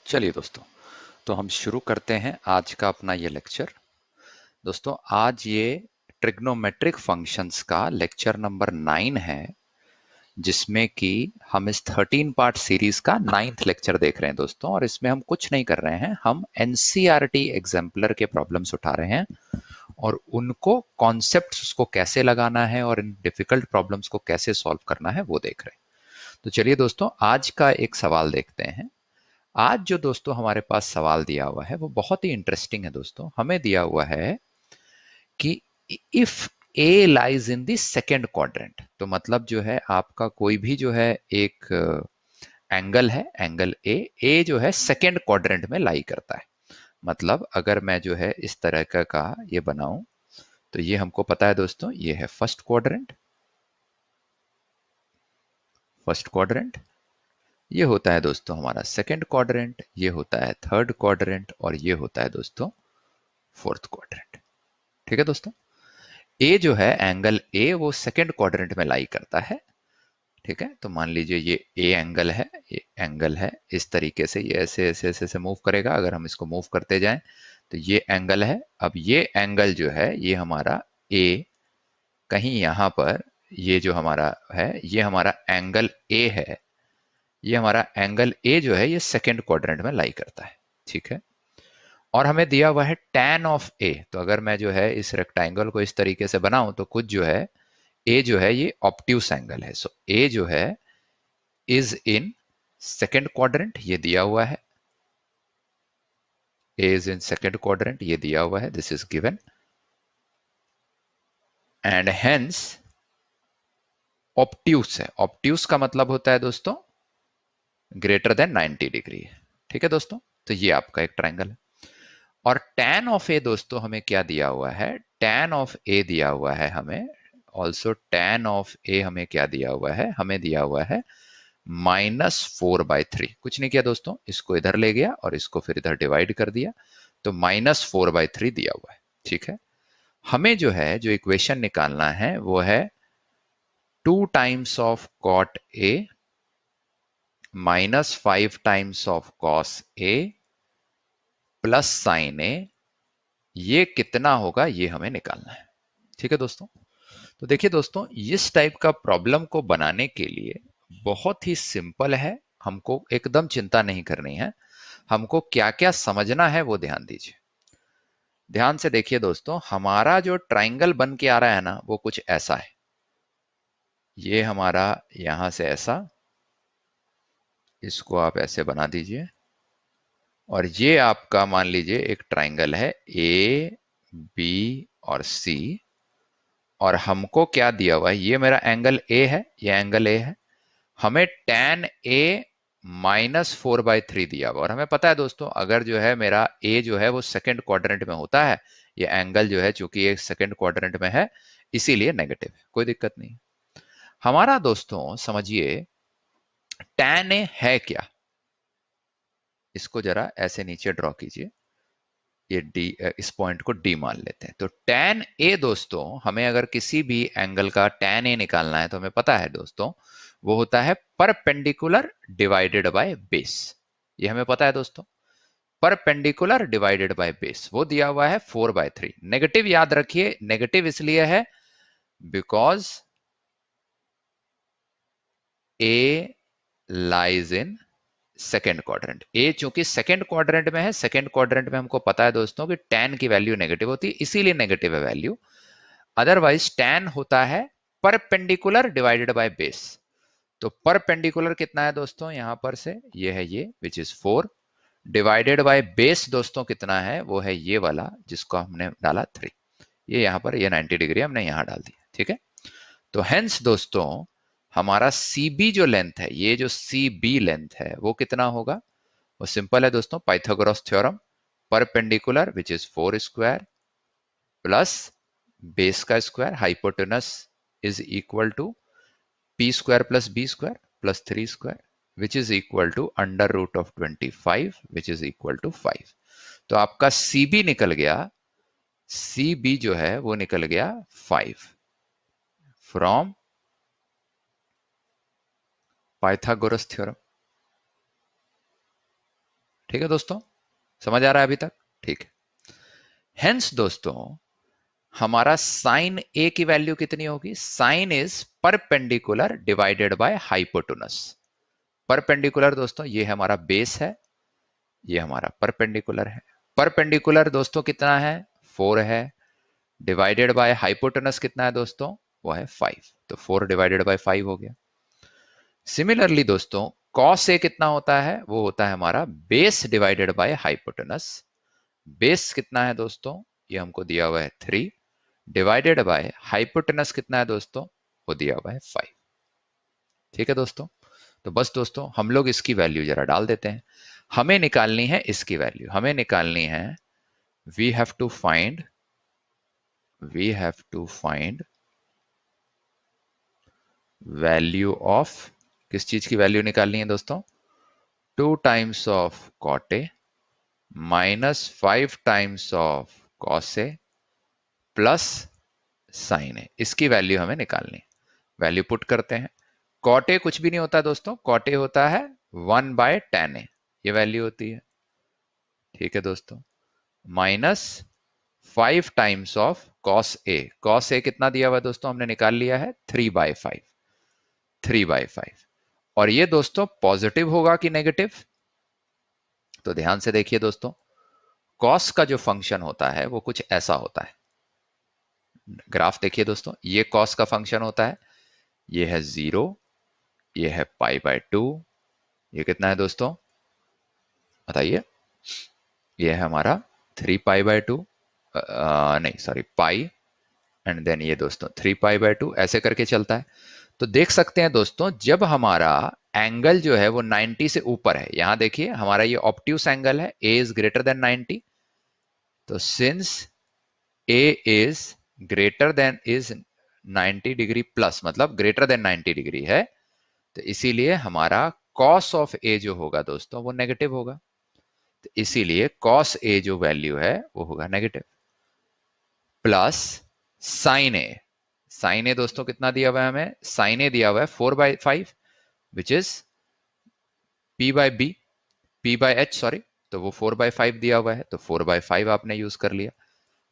चलिए दोस्तों, तो हम शुरू करते हैं आज का अपना ये लेक्चर। दोस्तों, आज ये ट्रिग्नोमेट्रिक फंक्शंस का लेक्चर नंबर 9 है, जिसमें कि हम इस 13 पार्ट सीरीज का 9th लेक्चर देख रहे हैं दोस्तों। और इसमें हम कुछ नहीं कर रहे हैं, हम एनसीईआरटी एग्जाम्पलर के प्रॉब्लम्स उठा रहे हैं और उनको कॉन्सेप्ट्स उसको कैसे लगाना है और इन डिफिकल्ट प्रॉब्लम्स को कैसे सॉल्व करना है वो देख रहे हैं। तो चलिए दोस्तों, आज का एक सवाल देखते हैं। आज जो दोस्तों हमारे पास सवाल दिया हुआ है वो बहुत ही इंटरेस्टिंग है दोस्तों। हमें दिया हुआ है कि if A lies in the second quadrant, तो मतलब जो है आपका कोई भी जो है एक एंगल है, एंगल ए जो है सेकेंड क्वाड्रेंट में लाई करता है। मतलब अगर मैं जो है इस तरह का ये बनाऊं, तो ये हमको पता है दोस्तों, ये है फर्स्ट क्वाड्रेंट, ये होता है दोस्तों हमारा सेकेंड क्वाड्रेंट, ये होता है थर्ड क्वाड्रेंट और ये होता है दोस्तों फोर्थ क्वाड्रेंट। ठीक है दोस्तों, ए जो है एंगल ए वो सेकेंड क्वाड्रेंट में लाई करता है। ठीक है, तो मान लीजिए ये ए एंगल है, ये एंगल है, इस तरीके से ये ऐसे ऐसे ऐसे ऐसे मूव करेगा। अगर हम इसको मूव करते जाएं तो ये एंगल है। अब ये एंगल जो है ये हमारा ए कहीं यहां पर, ये जो हमारा है ये हमारा एंगल ए है, ये हमारा एंगल ए जो है ये सेकेंड क्वाड्रेंट में लाई करता है। ठीक है, और हमें दिया हुआ है tan ऑफ ए। तो अगर मैं जो है इस रेक्टेंगल को इस तरीके से बनाऊं तो कुछ जो है ए जो है ये ऑब्ट्यूस एंगल है। सो ए जो है इज इन सेकेंड क्वाड्रेंट, ये दिया हुआ है। ए इज इन सेकेंड क्वाड्रेंट, ये दिया हुआ है, this is given, and hence obtuse है। ऑब्ट्यूस का मतलब होता है दोस्तों ग्रेटर देन 90 डिग्री है। ठीक है दोस्तों, तो ये आपका एक ट्रायंगल है। और tan ऑफ ए दोस्तों हमें क्या दिया हुआ है, tan ऑफ ए दिया हुआ है हमें। ऑल्सो tan ऑफ ए हमें क्या दिया हुआ है, हमें दिया हुआ है -4/3। कुछ नहीं किया दोस्तों, इसको इधर ले गया और इसको फिर इधर डिवाइड कर दिया, तो -4/3 दिया हुआ है। ठीक है, हमें जो है जो इक्वेशन निकालना है वो है 2 times of cot A -5 times of cos A plus sine A, ये कितना होगा ये हमें निकालना है। ठीक है दोस्तों, तो देखिए दोस्तों, इस टाइप का प्रॉब्लम को बनाने के लिए बहुत ही सिंपल है, हमको एकदम चिंता नहीं करनी है। हमको क्या क्या समझना है वो ध्यान दीजिए। ध्यान से देखिए दोस्तों, हमारा जो ट्रायंगल बन के आ रहा है ना वो कुछ ऐसा है। ये हमारा यहां से ऐसा, इसको आप ऐसे बना दीजिए, और ये आपका मान लीजिए एक ट्रायंगल है ए बी और सी, और हमको क्या दिया हुआ है, ये मेरा एंगल ए है, ये एंगल ए है। हमें tan a -4/3 दिया हुआ, और हमें पता है दोस्तों अगर जो है मेरा a जो है वो सेकंड क्वाड्रेंट में होता है, ये एंगल जो है चूंकि ये सेकंड क्वाड्रेंट में है इसीलिए नेगेटिव है, कोई दिक्कत नहीं। हमारा दोस्तों समझिए tan a है क्या, इसको जरा ऐसे नीचे ड्रॉ कीजिए, ये डी, इस पॉइंट को डी मान लेते हैं। तो tan a दोस्तों, हमें अगर किसी भी एंगल का tan a निकालना है तो हमें पता है दोस्तों वो होता है परपेंडिकुलर डिवाइडेड बाय बेस। ये हमें पता है दोस्तों, परपेंडिकुलर डिवाइडेड बाय बेस, वो दिया हुआ है 4/3। नेगेटिव याद रखिए, नेगेटिव इसलिए है because A lies in second quadrant. A चूंकि सेकेंड क्वाड्रेंट में है, सेकेंड क्वाड्रेंट में हमको पता है दोस्तों कि tan की वैल्यू नेगेटिव होती है, इसीलिए नेगेटिव है वैल्यू। अदरवाइज tan होता है परपेंडिकुलर डिवाइडेड बाय बेस। तो परपेंडिकुलर कितना है दोस्तों, यहां पर से ये है ये विच इज 4, डिवाइडेड बाय बेस दोस्तों कितना है, वो है ये वाला जिसको हमने डाला 3। ये यहां पर ये 90 डिग्री हमने यहां डाल दिया। ठीक है, तो हेंस दोस्तों हमारा CB जो लेंथ है, ये जो CB लेंथ है वो कितना होगा, वो सिंपल है दोस्तों, Pythagoras theorem, perpendicular which is 4 square plus base का square, hypotenuse is equal to p square plus b square plus 3 square which is equal to √25 which is equal to 5। तो आपका CB निकल गया, CB जो है वो निकल गया 5 फ्रॉम पाइथागोरस थ्योरम। ठीक है दोस्तों, समझ आ रहा है अभी तक? ठीक है। हेंस दोस्तों, हमारा साइन ए की वैल्यू कितनी होगी? Sine is perpendicular divided by hypotenuse. Perpendicular दोस्तों ये हमारा बेस है, ये हमारा परपेंडिकुलर है। परपेंडिकुलर दोस्तों कितना है? 4 है। डिवाइडेड बाय हाइपोटेनस कितना है दोस्तों? वो है 5। तो 4 डिवाइडेड बाय 5 हो गया। सिमिलरली दोस्तों, cos ए कितना होता है? वो होता है हमारा base divided by hypotenuse. Base कितना है दोस्तों? ये हमको दिया हुआ है 3 डिवाइडेड बाय हाइपोटेनस कितना है दोस्तों? वो दिया हुआ है 5। ठीक है दोस्तों, तो बस दोस्तों हम लोग इसकी वैल्यू जरा डाल देते हैं। हमें निकालनी है इसकी वैल्यू, हमें निकालनी है we have to find value of, किस चीज की वैल्यू निकालनी है दोस्तों? 2 times of cot A minus 5 times of cos A plus sine A, इसकी वैल्यू हमें निकालनी है। वैल्यू पुट करते हैं। कॉट ए कुछ भी नहीं होता दोस्तों, कॉट ए होता है 1/tan ए, ये वैल्यू होती है। ठीक है दोस्तों, minus 5 times of cos A. Cos A कितना दिया हुआ है दोस्तों? हमने निकाल लिया है 3/5। 3/5। और ये दोस्तों पॉजिटिव होगा कि नेगेटिव? तो ध्यान से देखिए दोस्तों, कॉस का जो फंक्शन होता है वो कुछ ऐसा होता है। ग्राफ देखिए दोस्तों, ये कॉस का फंक्शन होता है, ये है 0, ये है π/2, ये कितना है दोस्तों बताइए? ये है हमारा 3π/2, नहीं सॉरी पाई, एंड देन ये दोस्तों 3π/2, ऐसे करके चलता है। तो देख सकते हैं दोस्तों, जब हमारा एंगल जो है वो 90 से ऊपर है, यहां देखिए हमारा ये ऑब्ट्यूस एंगल है, ए इज ग्रेटर देन 90। तो since A is greater than is 90 degree plus, मतलब ग्रेटर देन 90 डिग्री है, तो इसीलिए हमारा कॉस ऑफ ए जो होगा दोस्तों वो नेगेटिव होगा। तो इसीलिए कॉस ए जो वैल्यू है वो होगा नेगेटिव। प्लस साइन ए, साइन ए दोस्तों कितना दिया हुआ है हमें? साइन ए दिया हुआ है 4/5 विच इज p/h सॉरी, तो वो 4/5 दिया हुआ है, तो 4/5 आपने यूज कर लिया।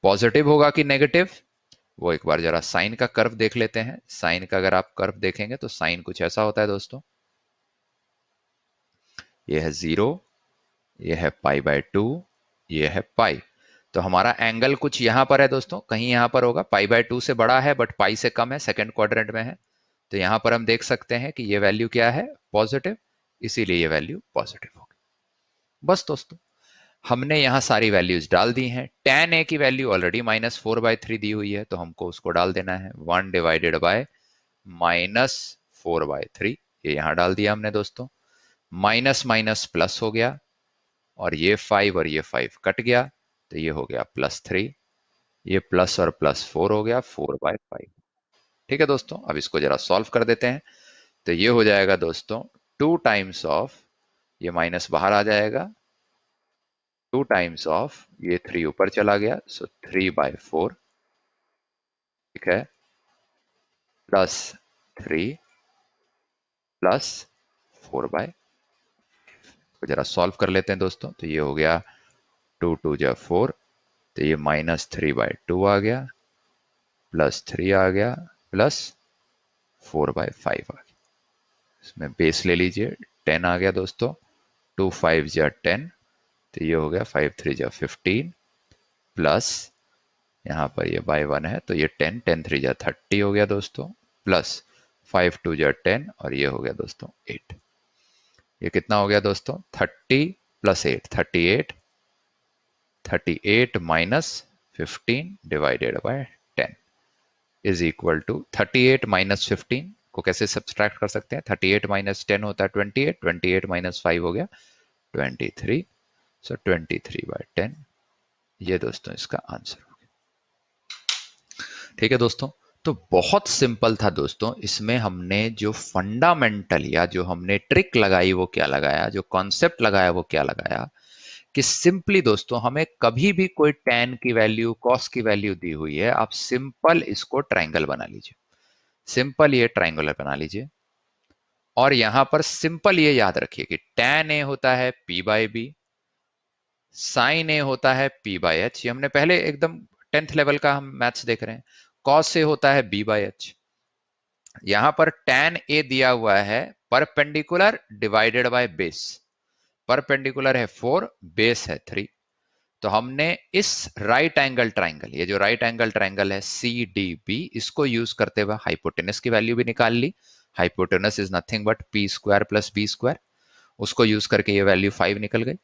पॉजिटिव होगा कि नेगेटिव? वो एक बार जरा साइन का कर्व देख लेते हैं। साइन का अगर आप कर्व देखेंगे तो साइन कुछ ऐसा होता है दोस्तों, ये है 0, ये है π/2, ये है पाई। तो हमारा एंगल कुछ यहां पर है दोस्तों, कहीं यहां पर होगा, π/2 से बड़ा है बट पाई से कम है, सेकंड क्वाड्रेंट में है। तो यहां पर हम देख सकते हैं कि ये वैल्यू क्या है? पॉजिटिव, इसीलिए ये वैल्यू पॉजिटिव होगी। बस दोस्तों, हमने यहां सारी वैल्यूज डाल दी हैं। tan a की वैल्यू ऑलरेडी -4/3 दी हुई है, तो हमको उसको डाल देना है 1 डिवाइडेड बाय -4/3, ये यहां डाल दिया हमने दोस्तों। माइनस माइनस प्लस हो गया, और ये 5 और ये 5 कट गया, तो ये हो गया +3, ये प्लस और प्लस 4 हो गया 4/5। ठीक है दोस्तों, अब इसको जरा सॉल्व कर देते हैं। तो ये हो जाएगा दोस्तों 2 टाइम्स ऑफ, ये माइनस बाहर आ जाएगा, 2 टाइम्स ऑफ ये 3 ऊपर चला गया, सो 3/4, ठीक है, +3 +4/, तो जरा सॉल्व कर लेते हैं दोस्तों। तो ये हो गया 2 2 जा 4, तो ये -3/2 आ गया, +3 आ गया, +4/5 आ गया। इसमें बेस ले लीजिए, 10 आ गया दोस्तों, 2 5 जा 10, तो ये हो गया 5 3 जा 15, प्लस यहाँ पर ये बाय 1 है, तो ये 10 10 3 जा 30 हो गया दोस्तों, प्लस 5 2 जा 10, और ये हो गया दोस्तों 8। ये कितना हो गया दोस्तों? 30 + 8, 38, 38 minus 15 divided by 10 is equal to 38 minus 15 को कैसे सब्सट्रैक्ट कर सकते हैं? 38 माइनस 10 होता है 28, 28 माइनस 5 हो गया 23, सो 23/10, ये दोस्तों इसका आंसर हो गया। ठीक है दोस्तों, तो बहुत सिंपल था दोस्तों। इसमें हमने जो फंडामेंटल या जो हमने ट्रिक लगाई वो क्या लगाया, जो कॉन्सेप्ट लगाया वो क्या लगाया, कि सिंपली दोस्तों हमें कभी भी कोई tan की वैल्यू, cos की वैल्यू दी हुई है, आप सिंपल इसको ट्रायंगल बना लीजिए। सिंपल ये ट्रायंगुलर बना लीजिए। और यहां पर सिंपल ये याद रखिए कि tan a होता है p बाय बी, साइन ए होता है p बाय एच, ये हमने पहले एकदम 10th लेवल का हम मैथ्स देख रहे हैं। cos ए होता है b बाय एच। यहां पर tan ए दिया हुआ है perpendicular divided by base, perpendicular है 4, बेस है 3। तो हमने इस राइट एंगल ट्राइंगल, ये जो राइट एंगल ट्राइंगल है सी डी बी, इसको यूज करते हुए हाइपोटेनस की वैल्यू भी निकाल ली। Hypotenuse is nothing but P square plus B square, उसको यूज करके ये वैल्यू 5 निकल गई।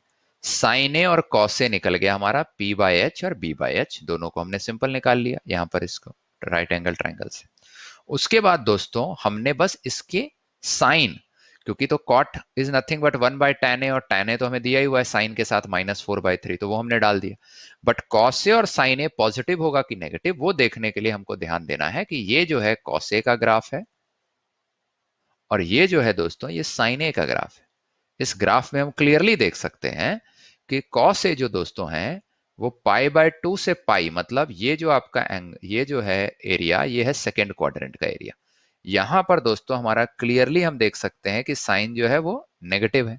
साइन ए और कॉस ए निकल गया हमारा पी बाय एच और बी बाय एच, दोनों को हमने सिंपल निकाल लिया यहां पर इसको राइट एंगल ट्राइंगल से। उसके बाद दोस्तों हमने बस इसके साइन, क्योंकि तो cot is nothing but 1 by tan A, और tan ए तो हमें दिया ही हुआ है साइन के साथ -4/3, तो वो हमने डाल दिया। बट कॉस ए और साइन ए पॉजिटिव होगा कि नेगेटिव, वो देखने के लिए हमको ध्यान देना है कि ये जो है कॉस ए का ग्राफ है और ये जो है दोस्तों ये साइन ए का ग्राफ है। इस ग्राफ में हम क्लियरली देख सकते हैं कि कॉस ए जो दोस्तों है वो π/2 से पाई, मतलब ये जो आपका ये जो है एरिया, ये है सेकेंड क्वाड्रेंट का एरिया। यहां पर दोस्तों हमारा क्लियरली हम देख सकते हैं कि साइन जो है वो नेगेटिव है।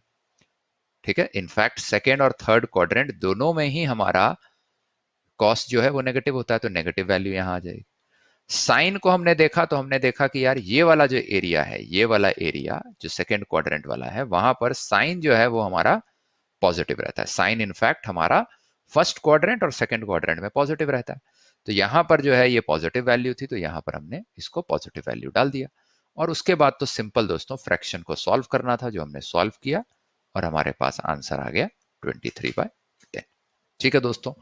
ठीक है, इनफैक्ट सेकेंड और थर्ड क्वाड्रेंट दोनों में ही हमारा कॉस जो है वो नेगेटिव होता है, तो नेगेटिव वैल्यू यहां आ जाएगी। साइन को हमने देखा तो हमने देखा कि यार ये वाला जो एरिया है, ये वाला एरिया जो सेकेंड क्वाड्रेंट वाला है, वहां पर साइन जो है वो हमारा पॉजिटिव रहता है। साइन इनफैक्ट हमारा फर्स्ट क्वाड्रेंट और सेकंड क्वाड्रेंट में पॉजिटिव रहता है। तो यहां पर जो है ये पॉजिटिव वैल्यू थी, तो यहां पर हमने इसको पॉजिटिव वैल्यू डाल दिया। और उसके बाद तो सिंपल दोस्तों फ्रैक्शन को सॉल्व करना था, जो हमने सॉल्व किया और हमारे पास आंसर आ गया 23/10। ठीक है दोस्तों,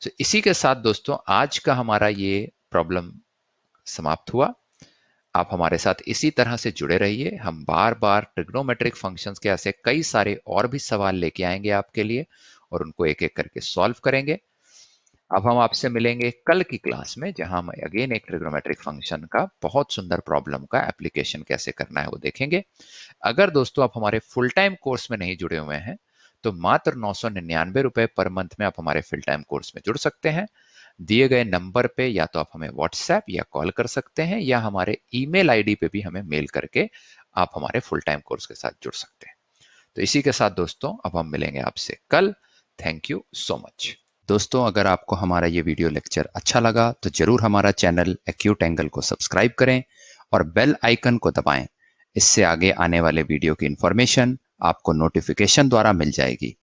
तो इसी के साथ दोस्तों आज का हमारा ये प्रॉब्लम समाप्त हुआ। आप हमारे साथ इसी तरह से जुड़े रहिए, हम बार बार ट्रिग्नोमेट्रिक फंक्शंस के ऐसे कई सारे और भी सवाल लेके आएंगे आपके लिए और उनको एक एक करके सॉल्व करेंगे। अब हम आपसे मिलेंगे कल की क्लास में, जहां हम अगेन एक ट्रिग्नोमेट्रिक फंक्शन का बहुत सुंदर प्रॉब्लम का एप्लीकेशन कैसे करना है वो देखेंगे। अगर दोस्तों आप हमारे फुल टाइम कोर्स में नहीं जुड़े हुए हैं तो मात्र 999 रुपए पर मंथ में आप हमारे फुल टाइम कोर्स में जुड़ सकते हैं। दिए गए नंबर पे या तो आप हमें व्हाट्सएप या कॉल कर सकते हैं, या हमारे ईमेल आईडी पे भी हमें मेल करके आप हमारे फुल टाइम कोर्स के साथ जुड़ सकते हैं। तो इसी के साथ दोस्तों अब हम मिलेंगे आपसे कल। Thank you so much. दोस्तों अगर आपको हमारा ये वीडियो लेक्चर अच्छा लगा तो जरूर हमारा चैनल एक्यूट एंगल को सब्सक्राइब करें और बेल आइकन को दबाएं। इससे आगे आने वाले वीडियो की इंफॉर्मेशन आपको नोटिफिकेशन द्वारा मिल जाएगी।